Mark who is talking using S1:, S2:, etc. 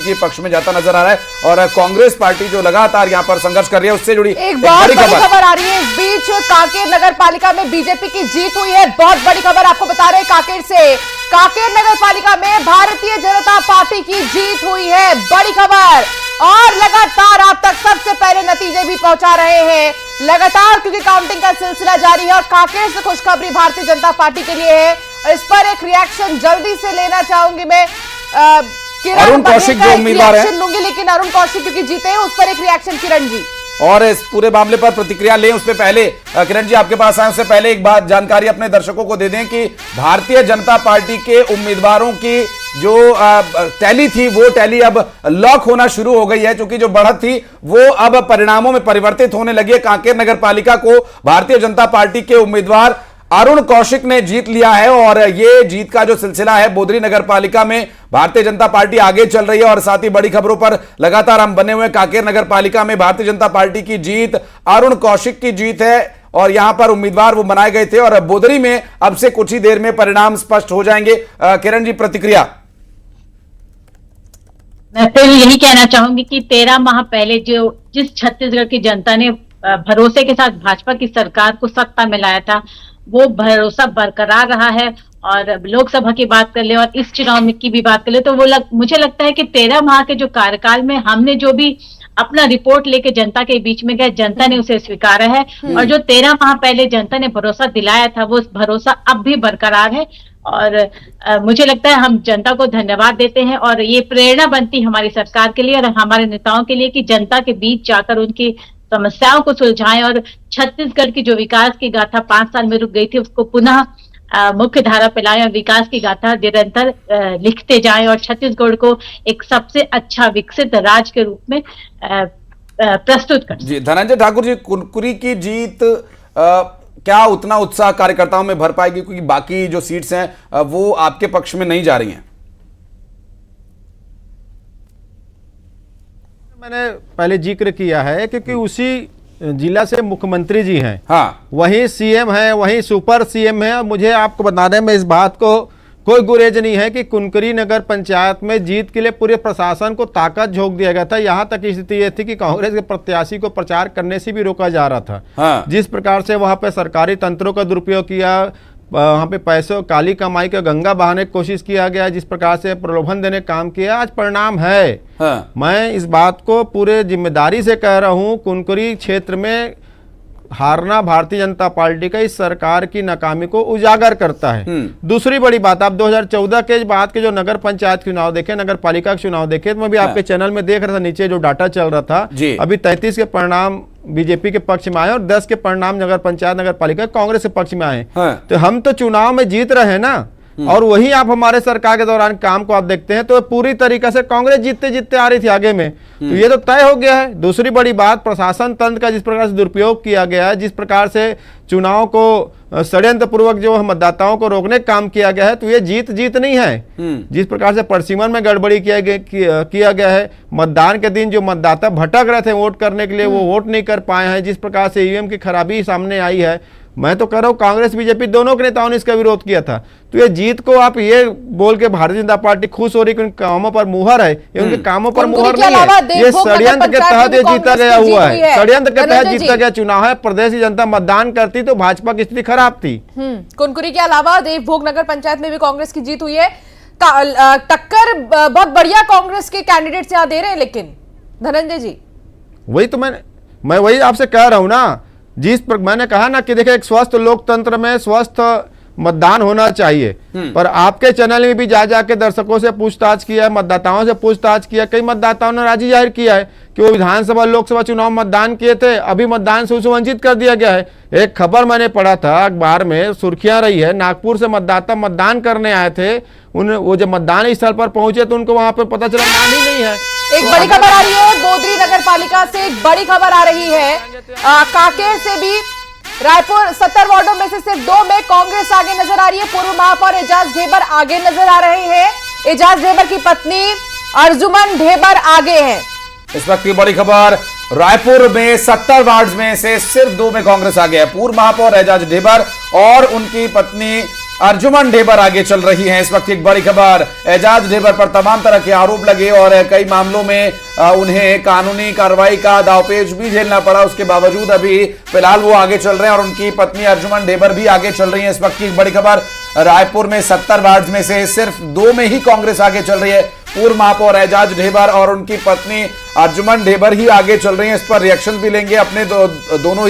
S1: के पक्ष में जाता नजर आ रहा है और कांग्रेस पार्टी जो लगातार यहां पर संघर्ष कर रही है उससे जुड़ी
S2: एक बहुत बड़ी खबर आ रही है। इस बीच कांकेर नगर पालिका में बीजेपी की जीत हुई है। बहुत बड़ी खबर आपको बता रहे हैं कांकेर से। कांकेर नगर पालिका में भारतीय जनता पार्टी की जीत हुई है। बड़ी खबर, और लगातार आप तक सबसे पहले नतीजे भी पहुंचा रहे हैं लगातार, क्योंकि काउंटिंग का सिलसिला जारी है और कांकेर से खुशखबरी भारतीय जनता पार्टी के लिए है। इस पर एक रिएक्शन जल्दी से लेना चाहूंगी मैं।
S1: अरुण कौशिक जो उम्मीदवार है,
S2: लूंगी, लेकिन अरुण कौशिक क्योंकि जीते हैं उस पर एक रिएक्शन किरण जी,
S1: और इस पूरे मामले पर प्रतिक्रिया लें उससे पहले किरण जी आपके पास आए उससे पहले एक बात जानकारी अपने दर्शकों को दे दें कि भारतीय जनता पार्टी के उम्मीदवारों की जो टैली थी वो टैली अब लॉक होना शुरू हो गई है, क्योंकि जो बढ़त थी वो अब परिणामों में परिवर्तित होने लगी है। कांकेर नगर पालिका को भारतीय जनता पार्टी के उम्मीदवार अरुण कौशिक ने जीत लिया है और ये जीत का जो सिलसिला है बोदरी नगर पालिका में भारतीय जनता पार्टी आगे चल रही है। और साथ ही बड़ी खबरों पर लगातार हम बने हुए। कांकेर नगर पालिका में भारतीय जनता पार्टी की जीत, अरुण कौशिक की जीत है और यहां पर उम्मीदवार वो बनाए गए थे और बोदरी में अब से कुछ ही देर में परिणाम स्पष्ट हो जाएंगे। किरण जी प्रतिक्रिया।
S3: मैं फिर यही कहना चाहूंगी कि 13 माह पहले जिस छत्तीसगढ़ की जनता ने भरोसे के साथ भाजपा की सरकार को सत्ता में लाया था वो भरोसा बरकरार रहा है। और लोकसभा की बात कर ले और इस चुनाव की भी बात कर ले तो मुझे लगता है कि 13 माह के जो कार्यकाल में हमने जो भी अपना रिपोर्ट लेके जनता के बीच में गए, जनता ने उसे स्वीकारा है और जो 13 माह पहले जनता ने भरोसा दिलाया था वो भरोसा अब भी बरकरार है। और मुझे लगता है हम जनता को धन्यवाद देते हैं और ये प्रेरणा बनती हमारी सरकार के लिए और हमारे नेताओं के लिए कि जनता के बीच जाकर उनकी समस्याओं को सुलझाएं और छत्तीसगढ़ की जो विकास की गाथा 5 साल में रुक गई थी उसको पुनः मुख्य धारा पे लाएं और विकास की गाथा निरंतर लिखते जाएं और छत्तीसगढ़ को एक सबसे अच्छा विकसित राज्य के रूप में प्रस्तुत कर।
S1: जी धनंजय ठाकुर जी, कुनकुरी की जीत क्या उतना उत्साह कार्यकर्ताओं में भर पाएगी, क्योंकि बाकी जो सीट्स हैं वो आपके पक्ष में नहीं जा रही हैं?
S4: मैंने पहले जिक्र किया है क्योंकि उसी जिला से मुख्यमंत्री जी हैं,
S1: हाँ
S4: वही सीएम है, वही सुपर सीएम है। मुझे आपको बता दें, मैं इस बात को कोई गुरेज नहीं है कि कुनकुरी नगर पंचायत में जीत के लिए पूरे प्रशासन को ताकत झोंक दिया गया था। यहाँ तक स्थिति ये थी कि कांग्रेस के प्रत्याशी को प्रचार करने से भी रोका जा रहा था।
S1: हाँ।
S4: जिस प्रकार से वहाँ पे सरकारी तंत्रों का दुरुपयोग किया, वहाँ पे पैसों काली कमाई का गंगा बहाने की कोशिश किया गया, जिस प्रकार से प्रलोभन देने काम किया, आज परिणाम है।
S1: हाँ।
S4: मैं इस बात को पूरे जिम्मेदारी से कह रहा हूँ, कुनकुरी क्षेत्र में हारना भारतीय जनता पार्टी का इस सरकार की नाकामी को उजागर करता है। दूसरी बड़ी बात, आप 2014 के बाद के जो नगर पंचायत चुनाव देखे, नगर पालिका के चुनाव देखे, तो मैं भी आपके चैनल में देख रहा था, नीचे जो डाटा चल रहा था, अभी 33 के परिणाम बीजेपी के पक्ष में आए और 10 के परिणाम नगर पंचायत नगर पालिका कांग्रेस के पक्ष में आए। तो हम तो चुनाव में जीत रहे हैं ना, और वही आप हमारे सरकार के दौरान काम को आप देखते हैं तो पूरी तरीके से कांग्रेस जीतते जीतते आ रही थी आगे में, तो ये तो तय हो गया है। दूसरी बड़ी बात, प्रशासन तंत्र का जिस प्रकार से दुरुपयोग किया गया है, जिस प्रकार से चुनाव को षड्यंत्र पूर्वक जो मतदाताओं को रोकने का काम किया गया है, तो ये जीत नहीं है। जिस प्रकार से परसीमन में गड़बड़ी किया गया है, मतदान के दिन जो मतदाता भटक रहे थे वोट करने के लिए वो वोट नहीं कर पाए हैं, जिस प्रकार से ईवीएम की खराबी सामने आई है, मैं तो कह रहा हूँ कांग्रेस बीजेपी दोनों के नेताओं ने इसका विरोध किया था। तो ये जीत को आप ये बोल के भारतीय जनता पार्टी खुश हो रही कि उनके कामों पर मुहर है, ये उनके कामों पर मुहर नहीं है, ये षड्यंत्र के तहत ये जीता गया हुआ है, षड्यंत्र के तहत जीता गया चुनाव है। प्रदेश की जनता मतदान करती तो भाजपा की स्थिति खराब थी।
S2: कुनकुरी के अलावा देवभोग नगर पंचायत में भी कांग्रेस की जीत हुई है। टक्कर बहुत बढ़िया कांग्रेस के कैंडिडेट यहाँ दे रहे हैं, लेकिन धनंजय जी
S4: वही तो मैं वही आपसे कह रहा हूँ ना, जिस पर मैंने कहा ना कि देखिए एक स्वस्थ लोकतंत्र में स्वस्थ मतदान होना चाहिए, पर आपके चैनल में भी जा जाके दर्शकों से पूछताछ किया है, मतदाताओं से पूछताछ किया, कई मतदाताओं ने राजी जाहिर किया है कि वो विधानसभा लोकसभा चुनाव मतदान किए थे, अभी मतदान से उसे वंचित कर दिया गया है। एक खबर मैंने पढ़ा था अखबार में, सुर्खियां रही है, नागपुर से मतदाता मतदान करने आए थे, वो जब मतदान स्थल पर पहुंचे तो उनको वहां पर पता चला नाम ही नहीं है।
S2: एक बड़ी खबर आ रही है बोदरी नगर पालिका से, एक बड़ी खबर आ रही है कांकेर से भी। रायपुर 70 वार्डों में से सिर्फ 2 में कांग्रेस आगे नजर आ रही है। पूर्व महापौर एजाज ढेबर आगे नजर आ रहे हैं, एजाज ढेबर की पत्नी अर्जुमन ढेबर आगे हैं।
S1: इस वक्त की बड़ी खबर, रायपुर में 70 वार्ड में से सिर्फ 2 में कांग्रेस आगे है। पूर्व महापौर एजाज ढेबर और उनकी पत्नी अर्जुमन ढेबर आगे चल रही हैं। इस वक्त एक बड़ी खबर, एजाज ढेबर पर तमाम तरह के आरोप लगे और कई मामलों में उन्हें कानूनी कार्रवाई का दावपेच भी झेलना पड़ा। उसके बावजूद अभी फिलहाल वो आगे चल रहे हैं और उनकी पत्नी अर्जुमन ढेबर भी आगे चल रही है। इस वक्त की एक बड़ी खबर, रायपुर में 70 वार्ड में से सिर्फ 2 में ही कांग्रेस आगे चल रही है। पूर्व महापौर एजाज ढेबर और उनकी पत्नी अर्जुमन ढेबर ही आगे चल रही हैं। इस पर रिएक्शन भी लेंगे अपने दोनों ही